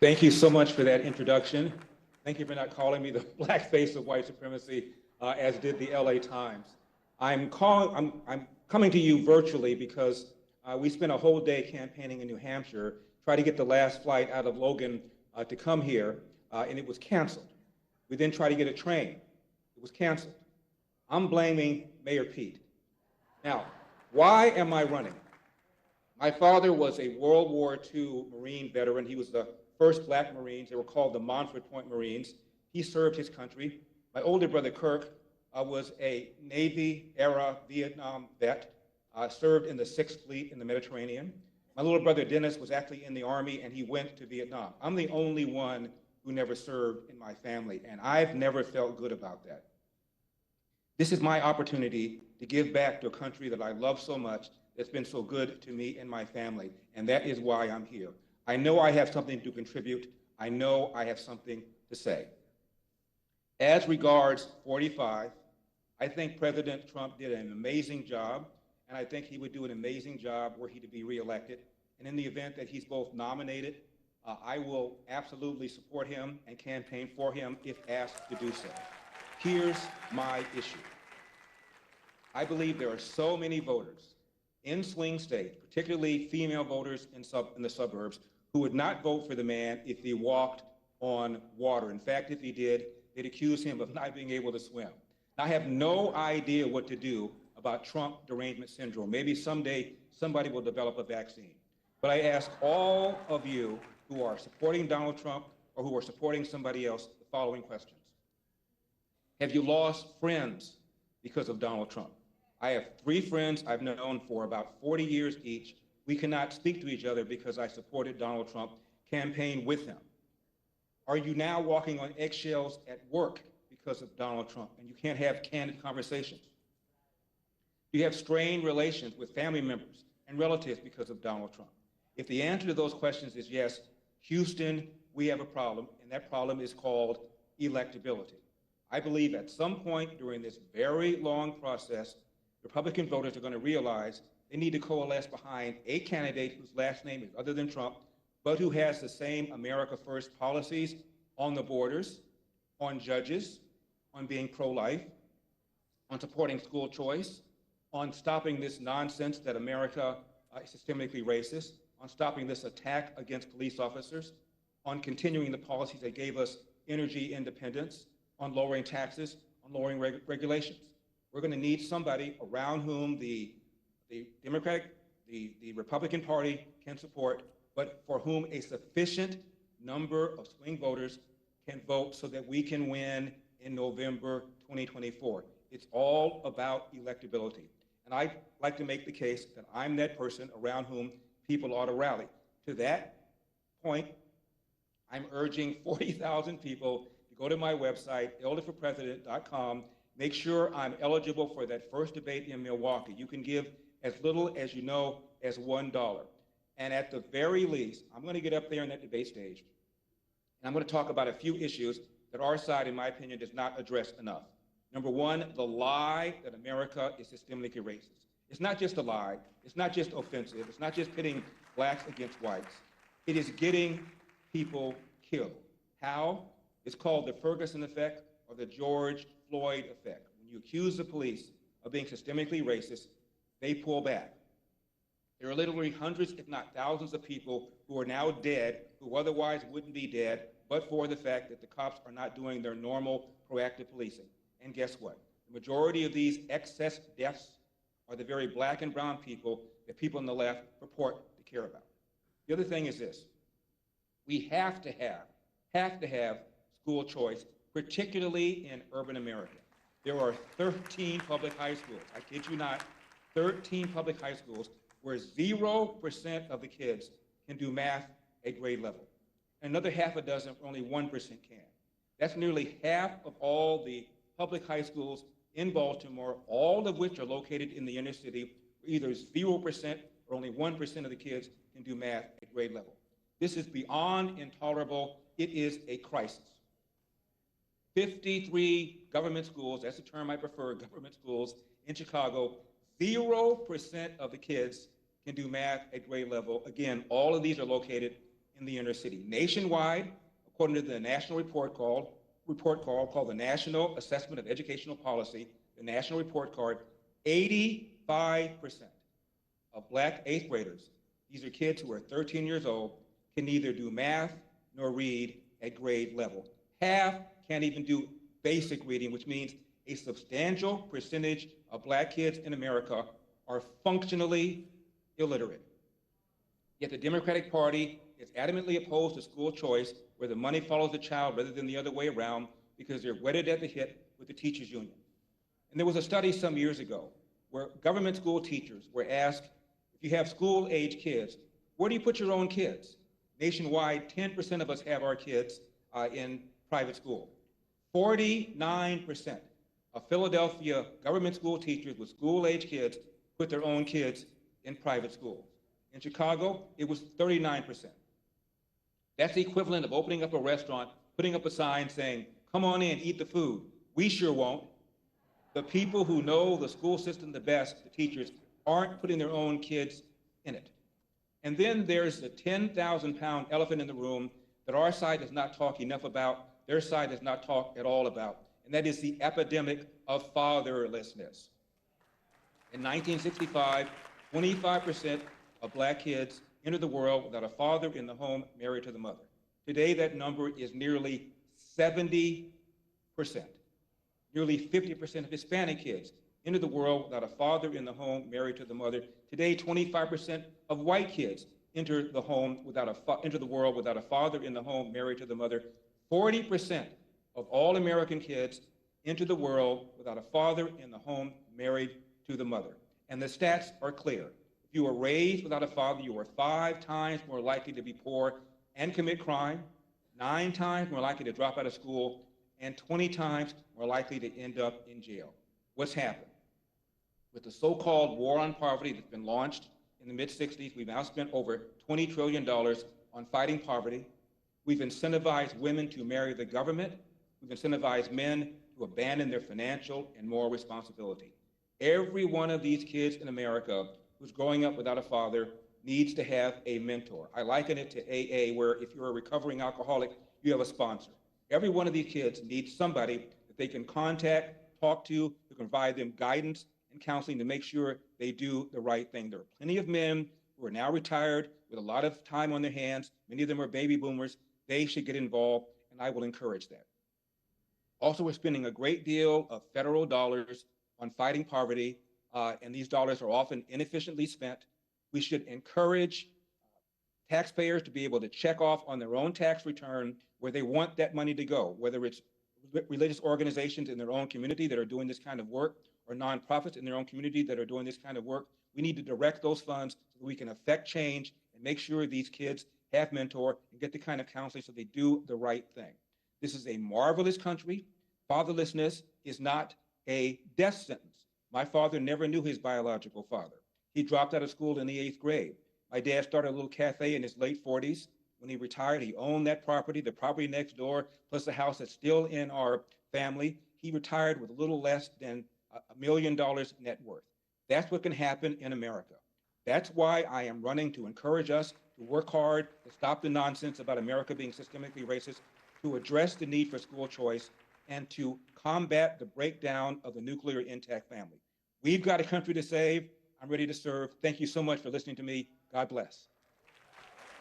Thank you so much for that introduction. Thank you for not calling me the black face of white supremacy, as did the LA Times. I'm coming to you virtually because we spent a whole day campaigning in New Hampshire, trying to get the last flight out of Logan to come here, and it was canceled. We then tried to get a train. It was canceled. I'm blaming Mayor Pete. Now, why am I running? My father was a World War II Marine veteran. He was the first black Marines. They were called the Montford Point Marines. He served his country. My older brother, Kirk, was a Navy-era Vietnam vet, served in the 6th Fleet in the Mediterranean. My little brother, Dennis, was actually in the Army, and he went to Vietnam. I'm the only one who never served in my family, and I've never felt good about that. This is my opportunity to give back to a country that I love so much, that's been so good to me and my family, and that is why I'm here. I know I have something to contribute. I know I have something to say. As regards 45, I think President Trump did an amazing job, and I think he would do an amazing job were he to be reelected. And in the event that he's both nominated, I will absolutely support him and campaign for him if asked to do so. Here's my issue. I believe there are so many voters in swing states, particularly female voters in the suburbs, who would not vote for the man if he walked on water. In fact, if he did, they'd accuse him of not being able to swim. Now, I have no idea what to do about Trump derangement syndrome. Maybe someday somebody will develop a vaccine. But I ask all of you who are supporting Donald Trump or who are supporting somebody else the following questions. Have you lost friends because of Donald Trump? I have 3 friends I've known for about 40 years each. We cannot speak to each other because I supported Donald Trump, campaigned with him. Are you now walking on eggshells at work because of Donald Trump and you can't have candid conversations? Do you have strained relations with family members and relatives because of Donald Trump? If the answer to those questions is yes, Houston, we have a problem, and that problem is called electability. I believe at some point during this very long process, Republican voters are going to realize they need to coalesce behind a candidate whose last name is other than Trump, but who has the same America First policies on the borders, on judges, on being pro-life, on supporting school choice, on stopping this nonsense that America is systemically racist, on stopping this attack against police officers, on continuing the policies that gave us energy independence, on lowering taxes, on lowering regulations. We're going to need somebody around whom the Democratic, the Republican Party can support, but for whom a sufficient number of swing voters can vote so that we can win in November 2024. It's all about electability. And I'd like to make the case that I'm that person around whom people ought to rally. To that point, I'm urging 40,000 people to go to my website, elderforpresident.com, make sure I'm eligible for that first debate in Milwaukee. You can give as little as you know as $1. And at the very least, I'm going to get up there on that debate stage, and I'm going to talk about a few issues that our side, in my opinion, does not address enough. Number one, the lie that America is systemically racist. It's not just a lie. It's not just offensive. It's not just pitting blacks against whites. It is getting people killed. How? It's called the Ferguson effect or the George Floyd effect. When you accuse the police of being systemically racist, they pull back. There are literally hundreds, if not thousands, of people who are now dead who otherwise wouldn't be dead, but for the fact that the cops are not doing their normal proactive policing. And guess what? The majority of these excess deaths are the very black and brown people that people on the left purport to care about. The other thing is this. We have to have school choice, particularly in urban America. There are 13 public high schools, I kid you not, 13 public high schools where 0% of the kids can do math at grade level. Another half a dozen, only 1% can. That's nearly half of all the public high schools in Baltimore, all of which are located in the inner city, where either 0% or only 1% of the kids can do math at grade level. This is beyond intolerable. It is a crisis. 53 government schools, that's the term I prefer, government schools in Chicago, 0% of the kids can do math at grade level. Again, all of these are located in the inner city. Nationwide, according to the national report called the National Assessment of Educational Policy, the national report card, 85% of black eighth graders, these are kids who are 13 years old, can neither do math nor read at grade level. Half can't even do basic reading, which means a substantial percentage of black kids in America are functionally illiterate. Yet the Democratic Party is adamantly opposed to school choice, where the money follows the child rather than the other way around, because they're wedded at the hip with the teachers' union. And there was a study some years ago where government school teachers were asked, if you have school-age kids, where do you put your own kids? Nationwide, 10% of us have our kids in private school. 49% of Philadelphia government school teachers with school-age kids put their own kids in private schools. In Chicago, it was 39%. That's the equivalent of opening up a restaurant, putting up a sign saying, come on in, eat the food. We sure won't. The people who know the school system the best, the teachers, aren't putting their own kids in it. And then there's the 10,000-pound elephant in the room that our side does not talk enough about, their side does not talk at all about, and that is the epidemic of fatherlessness. In 1965, 25% of black kids entered the world without a father in the home married to the mother. Today, that number is nearly 70%. Nearly 50% of Hispanic kids enter the world without a father in the home married to the mother. Today, 25% of white kids enter the world without a father in the home married to the mother. 40% of all American kids enter the world without a father in the home married to the mother. And the stats are clear. If you are raised without a father, you are 5 times more likely to be poor and commit crime, 9 times more likely to drop out of school, and 20 times more likely to end up in jail. What's happened? With the so-called war on poverty that's been launched in the mid-60s, we've now spent over $20 trillion on fighting poverty. We've incentivized women to marry the government. We've incentivized men to abandon their financial and moral responsibility. Every one of these kids in America who's growing up without a father needs to have a mentor. I liken it to AA, where if you're a recovering alcoholic, you have a sponsor. Every one of these kids needs somebody that they can contact, talk to provide them guidance and counseling to make sure they do the right thing. There are plenty of men who are now retired with a lot of time on their hands. Many of them are baby boomers. They should get involved, and I will encourage that. Also, we're spending a great deal of federal dollars on fighting poverty, and these dollars are often inefficiently spent. We should encourage taxpayers to be able to check off on their own tax return where they want that money to go, whether it's religious organizations in their own community that are doing this kind of work or nonprofits in their own community that are doing this kind of work. We need to direct those funds so that we can affect change and make sure these kids have mentor and get the kind of counseling so they do the right thing. This is a marvelous country. Fatherlessness is not a death sentence. My father never knew his biological father. He dropped out of school in the 8th grade. My dad started a little cafe in his late 40s. When he retired, he owned that property, the property next door, plus the house that's still in our family. He retired with a little less than $1 million net worth. That's what can happen in America. That's why I am running to encourage us to work hard to stop the nonsense about America being systemically racist, to address the need for school choice, and to combat the breakdown of the nuclear intact family. We've got a country to save. I'm ready to serve. Thank you so much for listening to me. God bless.